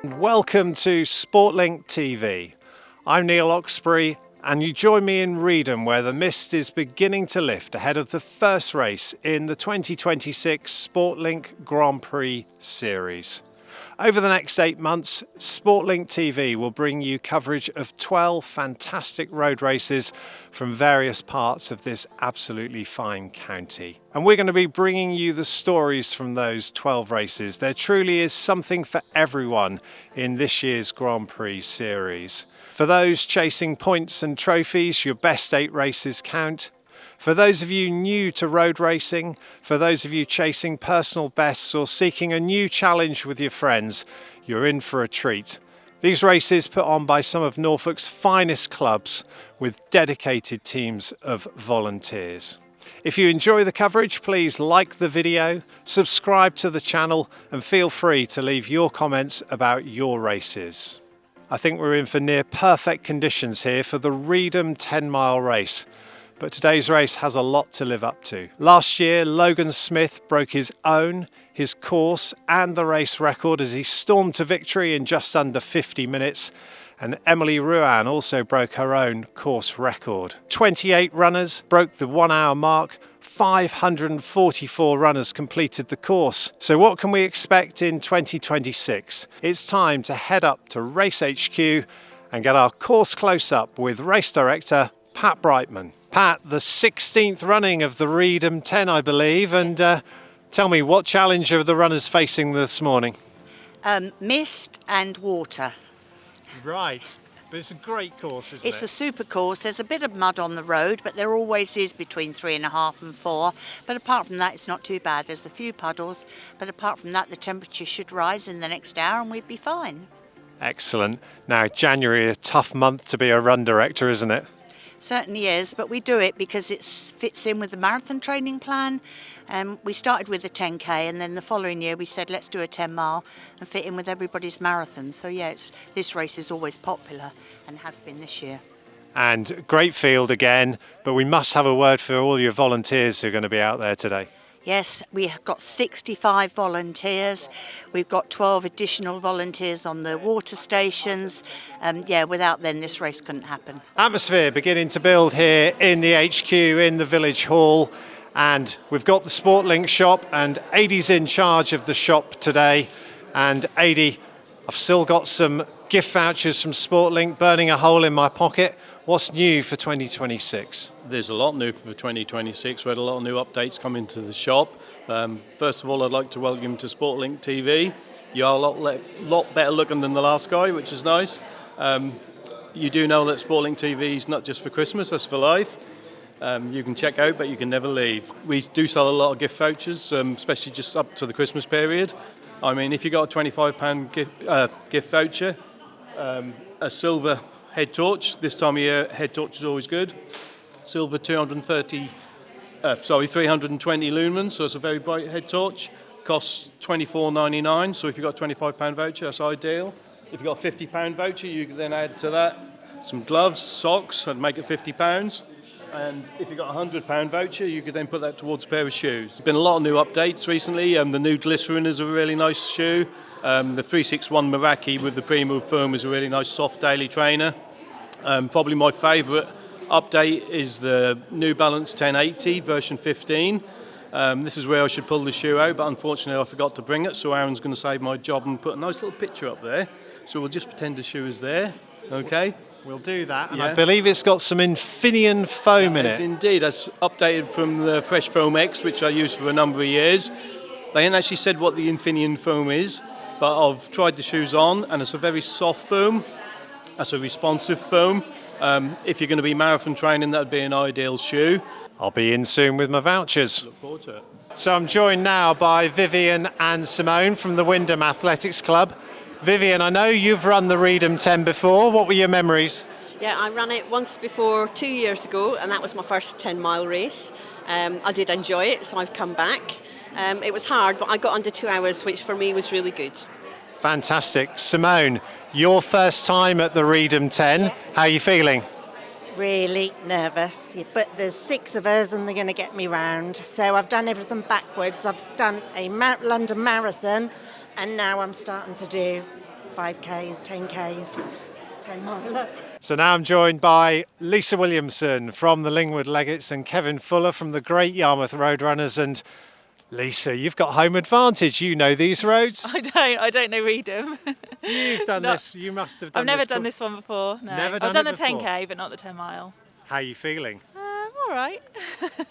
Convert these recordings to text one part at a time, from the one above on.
Welcome to Sportlink TV. I'm Neil Oxbury and you join me in Reedham where the mist is beginning to lift ahead of the first race in the 2026 Sportlink Grand Prix Series. Over the next 8 months, Sportlink TV will bring you coverage of 12 fantastic road races from various parts of this absolutely fine county. And we're going to be bringing you the stories from those 12 races. There truly is something for everyone in this year's Grand Prix Series. For those chasing points and trophies, your best 8 races count. For those of you new to road racing, for those of you chasing personal bests or seeking a new challenge with your friends, you're in for a treat. These races put on by some of Norfolk's finest clubs with dedicated teams of volunteers. If you enjoy the coverage, please like the video, subscribe to the channel and feel free to leave your comments about your races. I think we're in for near perfect conditions here for the Reedham 10-mile race. But today's race has a lot to live up to. Last year, Logan Smith broke his own, his course and the race record as he stormed to victory in just under 50 minutes. And Emily Ruan also broke her own course record. 28 runners broke the 1 hour mark. 544 runners completed the course. So what can we expect in 2026? It's time to head up to Race HQ and get our course close up with race director Pat Brightman. Pat, the 16th running of the Reedham 10, I believe, and tell me, what challenge are the runners facing this morning? Mist and water. Right, but it's a great course, isn't it? It's a super course. There's a bit of mud on the road, but there always is between 3.5 and 4. But apart from that, it's not too bad. There's a few puddles, but apart from that, the temperature should rise in the next hour and we'd be fine. Excellent. Now, January, a tough month to be a run director, isn't it? Certainly is, but we do it because it fits in with the marathon training plan. We started with the 10k and then the following year we said let's do a 10 mile and fit in with everybody's marathon. So yeah, this race is always popular and has been this year. And great field again, but we must have a word for all your volunteers who are going to be out there today. Yes, we have got 65 volunteers. We've got 12 additional volunteers on the water stations. Without them, this race couldn't happen. Atmosphere beginning to build here in the HQ, in the Village Hall. And we've got the Sportlink shop, and Adie's in charge of the shop today. And Adie, I've still got some gift vouchers from Sportlink burning a hole in my pocket. What's new for 2026? There's a lot new for 2026. We had a lot of new updates coming to the shop. First of all, I'd like to welcome you to Sportlink TV. You are a lot better looking than the last guy, which is nice. You do know that Sportlink TV is not just for Christmas, that's for life. You can check out, but you can never leave. We do sell a lot of gift vouchers, especially just up to the Christmas period. I mean, if you got a £25 gift voucher, a silver head torch. This time of year, head torch is always good. Silver 320 lumens, so it's a very bright head torch. Costs £24.99, so if you've got a £25 voucher, that's ideal. If you've got a £50 voucher, you can then add to that some gloves, socks, and make it £50. And if you've got a £100 voucher, you could then put that towards a pair of shoes. There's been a lot of new updates recently. The new Glycerin is a really nice shoe. The 361 Meraki with the pre-move foam is a really nice soft daily trainer. Probably my favourite update is the New Balance 1080 version 15. This is where I should pull the shoe out, but unfortunately I forgot to bring it, so Aaron's going to save my job and put a nice little picture up there. So we'll just pretend the shoe is there, okay? We'll do that, and yeah. I believe it's got some Infineon foam in it. Yes, indeed. That's updated from the Fresh Foam X, which I used for a number of years. They haven't actually said what the Infineon foam is, but I've tried the shoes on, and it's a very soft foam. That's a responsive foam. If you're going to be marathon training, that would be an ideal shoe. I'll be in soon with my vouchers. Look forward to it. So I'm joined now by Vivian and Simone from the Wyndham Athletics Club. Vivian, I know you've run the Reedham 10 before. What were your memories? Yeah, I ran it once before 2 years ago, and that was my first 10-mile race. I did enjoy it, so I've come back. It was hard, but I got under 2 hours, which for me was really good. Fantastic. Simone, your first time at the Reedham 10. How are you feeling? Really nervous, but there's 6 of us and they're going to get me round. So I've done everything backwards. I've done a London Marathon, and now I'm starting to do 5Ks, 10Ks, 10 miler. So now I'm joined by Lisa Williamson from the Lingwood Legates and Kevin Fuller from the Great Yarmouth Roadrunners. And Lisa, you've got home advantage. You know these roads. I don't know Reedham. You've done this. You must have done I've never this. done this one before. No. Never done I've done it the before? 10k, but not the 10 mile. How are you feeling? All right.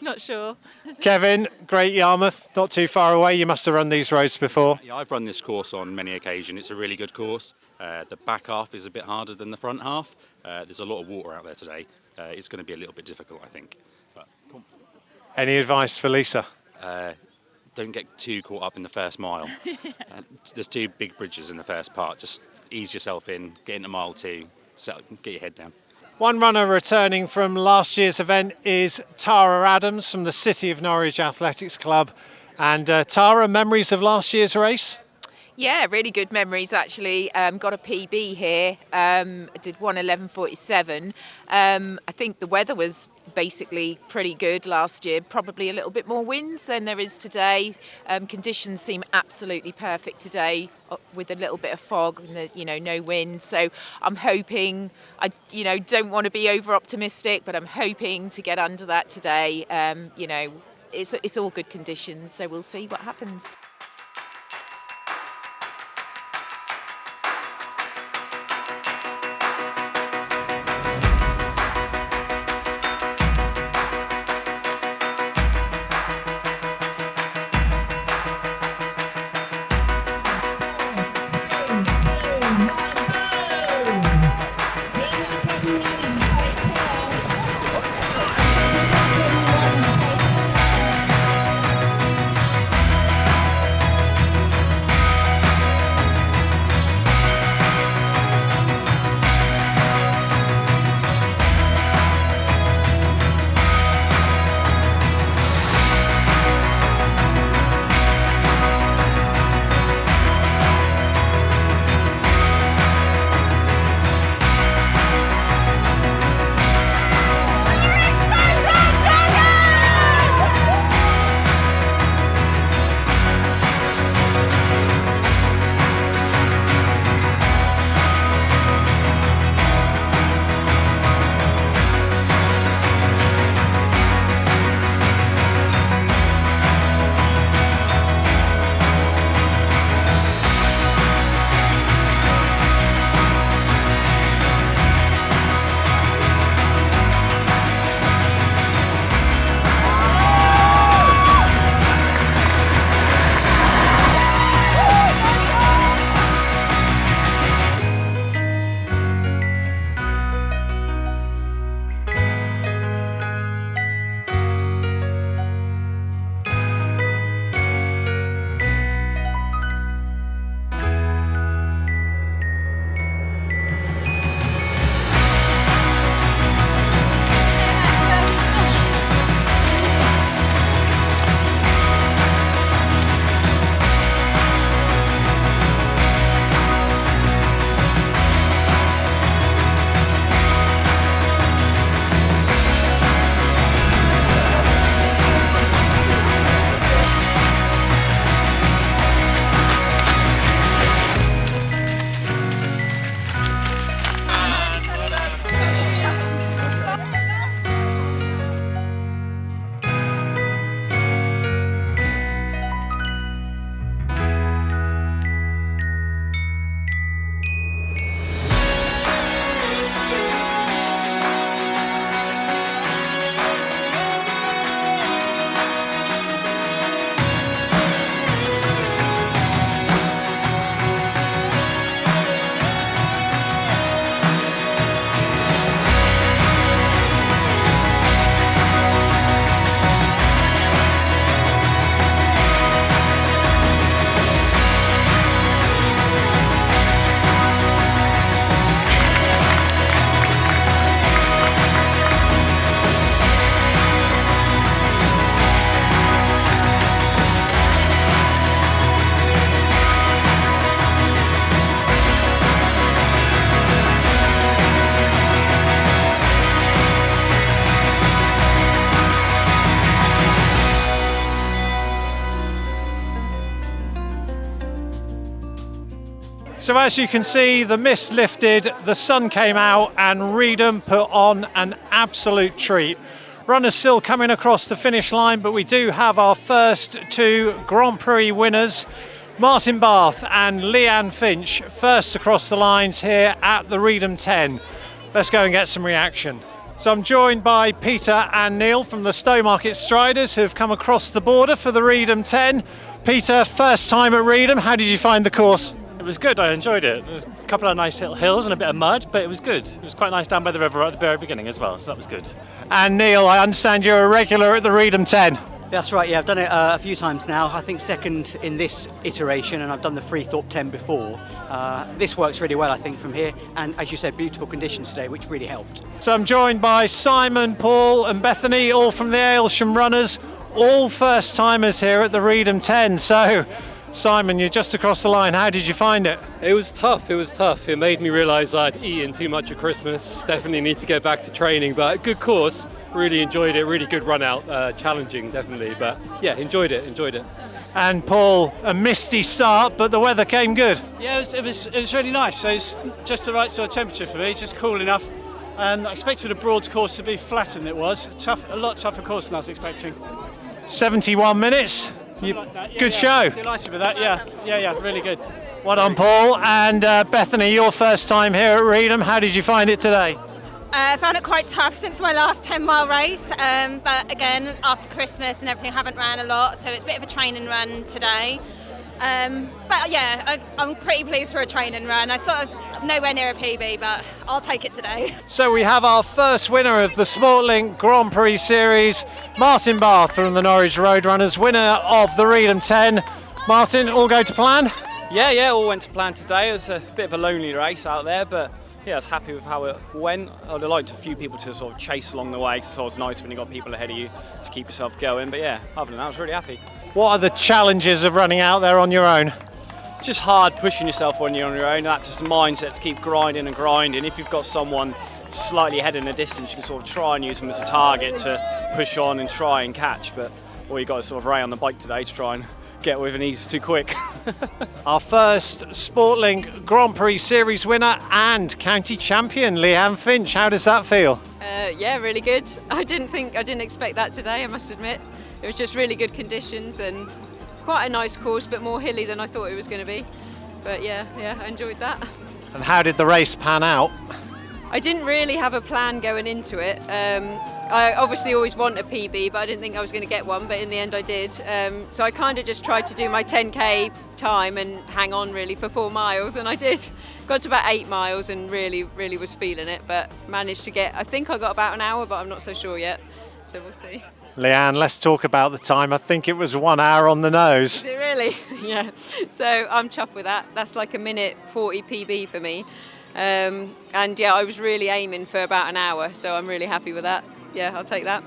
Not sure. Kevin, Great Yarmouth, not too far away. You must have run these roads before. Yeah, I've run this course on many occasions. It's a really good course. The back half is a bit harder than the front half. There's a lot of water out there today. It's going to be a little bit difficult, I think. But Any advice for Lisa? don't get too caught up in the first mile. There's 2 big bridges in the first part. Just ease yourself in, get into mile 2, get your head down. One runner returning from last year's event is Tara Adams from the City of Norwich Athletics Club. And Tara, memories of last year's race? Yeah, really good memories actually. Got a PB here. Did 1:11:47. I think the weather was basically pretty good last year. Probably a little bit more wind than there is today. Conditions seem absolutely perfect today, with a little bit of fog and no wind. So I'm hoping. I don't want to be over optimistic, but I'm hoping to get under that today. It's all good conditions, so we'll see what happens. So as you can see, the mist lifted, the sun came out, and Reedham put on an absolute treat. Runners still coming across the finish line, but we do have our first two Grand Prix winners, Martyn and Leanne Finch, first across the lines here at the Reedham 10. Let's go and get some reaction. So I'm joined by Peter and Neil from the Stowmarket Striders who have come across the border for the Reedham 10. Peter, first time at Reedham, how did you find the course? It was good, I enjoyed it. There was a couple of nice little hills and a bit of mud, but it was good. It was quite nice down by the river at the very beginning as well, so that was good. And Neil, I understand you're a regular at the Reedham 10. That's right, yeah, I've done it a few times now. I think second in this iteration, and I've done the Freethorpe 10 before. This works really well, I think, from here, and as you said, beautiful conditions today, which really helped. So I'm joined by Simon, Paul and Bethany, all from the Aylsham runners, all first timers here at the Reedham 10. So Simon, you're just across the line. How did you find it? It was tough. It made me realise I'd eaten too much at Christmas. Definitely need to get back to training, but good course. Really enjoyed it. Really good run out. Challenging, definitely, but yeah, enjoyed it. And Paul, a misty start, but the weather came good. Yeah, it was really nice. So it's just the right sort of temperature for me, just cool enough. And I expected a broad course to be flat, and it was a lot tougher course than I was expecting. 71 minutes. Good show. Delighted with that. Yeah, really good. Well done, Paul. And Bethany, your first time here at Reedham. How did you find it today? I found it quite tough since my last 10-mile race, but again, after Christmas and everything, I haven't ran a lot, so it's a bit of a training run today. But yeah, I'm pretty pleased for a training run. I sort of nowhere near a PB, but I'll take it today. So we have our first winner of the Sportlink Grand Prix Series, Martyn from the Norwich Roadrunners, winner of the Reedham 10. Martyn, all go to plan? Yeah, all went to plan today. It was a bit of a lonely race out there, but yeah, I was happy with how it went. I'd have liked a few people to sort of chase along the way, so it's nice when you've got people ahead of you to keep yourself going. But yeah, other than that, I was really happy. What are the challenges of running out there on your own? Just hard pushing yourself when you're on your own. That's just a mindset to keep grinding and grinding. If you've got someone slightly ahead in the distance, you can sort of try and use them as a target to push on and try and catch. But all you got is sort of Ray on the bike today to try and get with, and he's too quick. Our first Sportlink Grand Prix Series winner and county champion, Leanne Finch. How does that feel? Yeah, really good. I didn't expect that today, I must admit. It was just really good conditions and quite a nice course, but more hilly than I thought it was going to be. But yeah, I enjoyed that. And how did the race pan out? I didn't really have a plan going into it. I obviously always want a PB, but I didn't think I was going to get one, but in the end I did. So I kind of just tried to do my 10k time and hang on really for 4 miles, and I did. Got to about 8 miles and really was feeling it, but managed to get, I think I got about an hour, but I'm not so sure yet. So we'll see. Leanne, let's talk about the time. I think it was 1 hour on the nose. Is it really? Yeah. So I'm chuffed with that. That's like a minute 40 PB for me. And yeah, I was really aiming for about an hour, so I'm really happy with that. Yeah, I'll take that.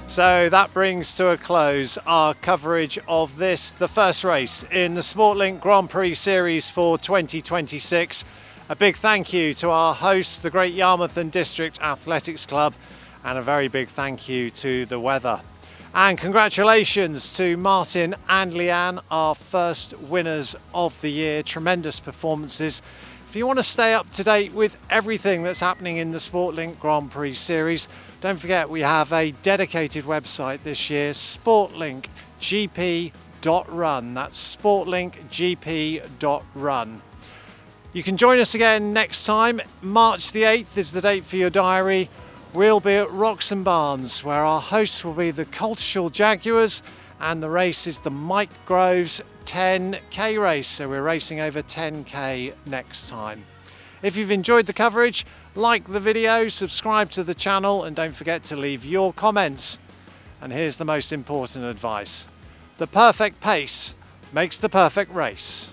So that brings to a close our coverage of this, the first race in the Sportlink Grand Prix Series for 2026. A big thank you to our hosts, the Great Yarmouth and District Athletics Club, and a very big thank you to the weather. And congratulations to Martyn and Leanne, our first winners of the year. Tremendous performances. If you want to stay up to date with everything that's happening in the Sportlink Grand Prix Series, don't forget we have a dedicated website this year, sportlinkgp.run. That's sportlinkgp.run. You can join us again next time. March the 8th is the date for your diary. We'll be at Wroxham Barnes, where our hosts will be the Coltishall Jaguars, and the race is the Mike Groves 10k race. So we're racing over 10k next time. If you've enjoyed the coverage, like the video, subscribe to the channel, and don't forget to leave your comments. And here's the most important advice. The perfect pace makes the perfect race.